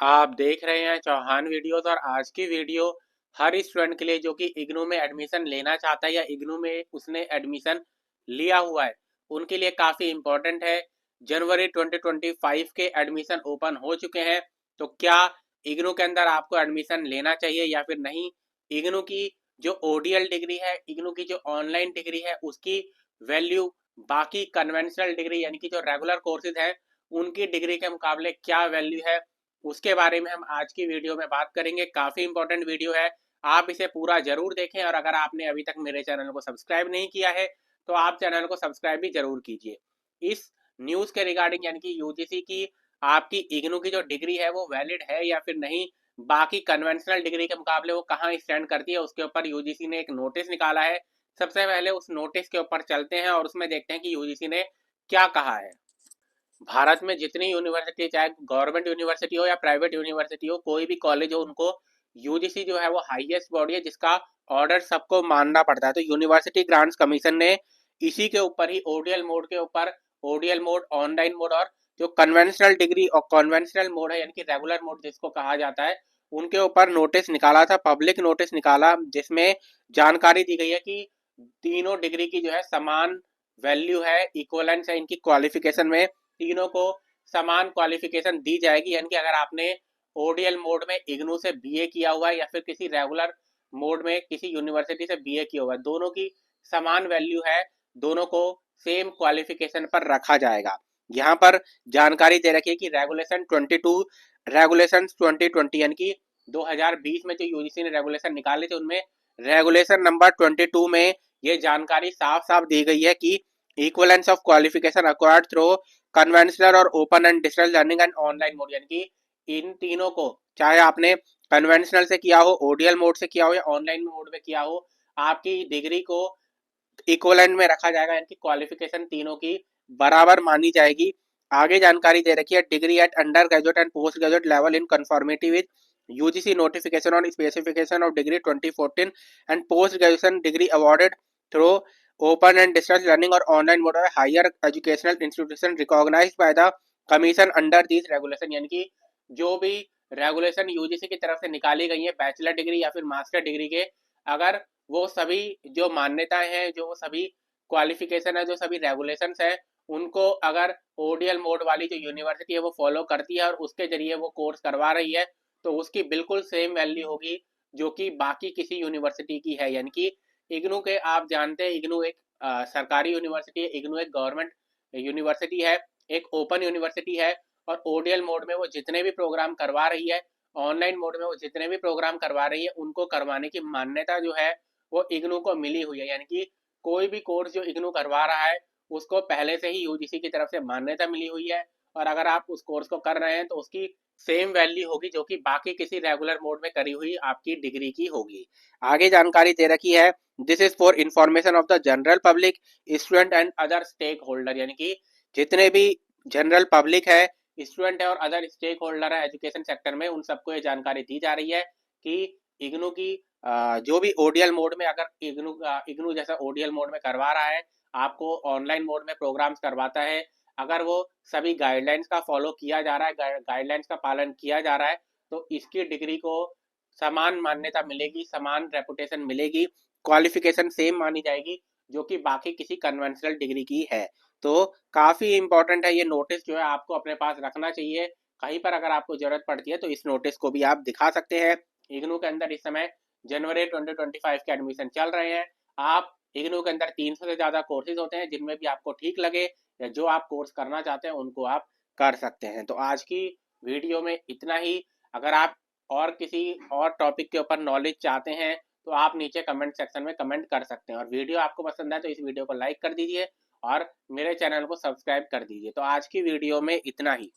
आप देख रहे हैं चौहान वीडियोस और आज की वीडियो हर स्टूडेंट के लिए जो कि इग्नू में एडमिशन लेना चाहता है या इग्नू में उसने एडमिशन लिया हुआ है उनके लिए काफ़ी इम्पोर्टेंट है। जनवरी 2025 के एडमिशन ओपन हो चुके हैं, तो क्या इग्नू के अंदर आपको एडमिशन लेना चाहिए या फिर नहीं। इग्नू की जो ओडीएल डिग्री है, इग्नू की जो ऑनलाइन डिग्री है, उसकी वैल्यू बाकी कन्वेंशनल डिग्री यानी कि जो रेगुलर कोर्सेज है उनकी डिग्री के मुकाबले क्या वैल्यू है, उसके बारे में हम आज की वीडियो में बात करेंगे। काफ़ी इंपॉर्टेंट वीडियो है, आप इसे पूरा जरूर देखें। और अगर आपने अभी तक मेरे चैनल को सब्सक्राइब नहीं किया है तो आप चैनल को सब्सक्राइब भी जरूर कीजिए। इस न्यूज़ के रिगार्डिंग यानी कि यूजीसी की आपकी इग्नू की जो डिग्री है वो वैलिड है या फिर नहीं, बाकी कन्वेंशनल डिग्री के मुकाबले वो कहाँ स्टैंड करती है, उसके ऊपर यूजीसी ने एक नोटिस निकाला है। सबसे पहले उस नोटिस के ऊपर चलते हैं और उसमें देखते हैं कि यूजीसी ने क्या कहा है। भारत में जितनी यूनिवर्सिटी, चाहे गवर्नमेंट यूनिवर्सिटी हो या प्राइवेट यूनिवर्सिटी हो, कोई भी कॉलेज हो, उनको यूजीसी जो है वो हाईएस्ट बॉडी है जिसका ऑर्डर सबको मानना पड़ता है। तो यूनिवर्सिटी ग्रांट्स कमीशन ने इसी के ऊपर ही ओडीएल मोड के ऊपर, ओडीएल मोड, ऑनलाइन मोड और जो कन्वेंशनल डिग्री और कन्वेंशनल मोड है यानी कि रेगुलर मोड जिसको कहा जाता है, उनके ऊपर नोटिस निकाला था, पब्लिक नोटिस निकाला, जिसमें जानकारी दी गई है कि तीनों डिग्री की जो है समान वैल्यू है, इक्वलेंस है इनकी क्वालिफिकेशन में, तीनों को समान क्वालिफिकेशन दी जाएगी। यानी कि अगर आपने ओडीएल मोड में इग्नू से बीए किया हुआ है या फिर किसी रेगुलर मोड में किसी यूनिवर्सिटी से बीए किया हुआ है, दोनों की समान वैल्यू है, दोनों को सेम क्वालिफिकेशन पर रखा जाएगा। यहाँ पर जानकारी दे रखी है कि रेगुलेशन 2020 यानी कि 2020 में जो यूजीसी ने रेगुलेशन निकाले थे उनमें रेगुलेशन नंबर 22 में ये जानकारी साफ साफ दी गई है कि equivalence of qualification acquired through conventional और open and digital learning and online mode, यानी कि इन तीनों को चाहे आपने कन्वेंशनल से किया हो, ओडीएल मोड से किया हो या ऑनलाइन मोड में किया हो, आपकी डिग्री को इक्वलेंट में रखा जाएगा, यानी कि क्वालिफिकेशन तीनों की बराबर मानी जाएगी। आगे जानकारी दे रखी है, degree at under graduate and post graduate level in conformity with UGC notification on specification of degree 2014 and post graduation degree awarded through open and distance learning और ऑनलाइन मोड और higher educational institution recognized by the commission under this regulation, यानी कि जो भी regulation UGC की तरफ से निकाली गई है बैचलर डिग्री या फिर मास्टर डिग्री के, अगर वो सभी जो मान्यताएं हैं, जो सभी क्वालिफिकेशन है, जो सभी रेगुलेशंस है, उनको अगर ओडीएल मोड वाली जो यूनिवर्सिटी है वो फॉलो करती है और उसके जरिए वो कोर्स करवा रही है, तो उसकी बिल्कुल सेम वैल्यू होगी जो कि बाकी किसी यूनिवर्सिटी की है। यानी कि इग्नू के, आप जानते हैं इग्नू एक सरकारी यूनिवर्सिटी है, इग्नू एक गवर्नमेंट यूनिवर्सिटी है, एक ओपन यूनिवर्सिटी है। और ओडीएल मोड में वो जितने भी प्रोग्राम करवा रही है, ऑनलाइन मोड में वो जितने भी प्रोग्राम करवा रही है, उनको करवाने की मान्यता जो है वो इग्नू को मिली हुई है। यानी कि कोई भी कोर्स जो इग्नू करवा रहा है उसको पहले से ही यूजीसी की तरफ से मान्यता मिली हुई है, और अगर आप उस कोर्स को कर रहे हैं तो उसकी सेम वैल्यू होगी जो कि बाकी किसी रेगुलर मोड में करी हुई आपकी डिग्री की होगी। आगे जानकारी दे रखी है, this is for information of the general public, student and other stake holder, यानी कि जितने भी जनरल पब्लिक है, स्टूडेंट है और अदर स्टेक होल्डर है एजुकेशन सेक्टर में, उन सबको ये जानकारी दी जा रही है कि इग्नू की जो भी ओडीएल मोड में, अगर इग्नू जैसा ओडीएल मोड में करवा रहा है, आपको ऑनलाइन मोड में प्रोग्राम्स करवाता है, अगर वो सभी गाइडलाइंस का फॉलो किया जा रहा है, गाइडलाइंस का पालन किया जा रहा है, तो इसकी डिग्री को समान मान्यता मिलेगी, समान रेपुटेशन मिलेगी, क्वालिफिकेशन सेम मानी जाएगी जो कि बाकी किसी कन्वेंशनल डिग्री की है। तो काफी इंपॉर्टेंट है ये नोटिस, जो है आपको अपने पास रखना चाहिए। कहीं पर अगर आपको जरूरत पड़ती है तो इस नोटिस को भी आप दिखा सकते हैं। इग्नू के अंदर इस समय जनवरी 2025 के एडमिशन चल रहे हैं। आप इग्नू के अंदर 300 से ज्यादा कोर्सेज होते हैं, जिनमें भी आपको ठीक लगे या जो आप कोर्स करना चाहते हैं उनको आप कर सकते हैं। तो आज की वीडियो में इतना ही। अगर आप और किसी और टॉपिक के ऊपर नॉलेज चाहते हैं तो आप नीचे कमेंट सेक्शन में कमेंट कर सकते हैं, और वीडियो आपको पसंद आए तो इस वीडियो को लाइक कर दीजिए और मेरे चैनल को सब्सक्राइब कर दीजिए। तो आज की वीडियो में इतना ही।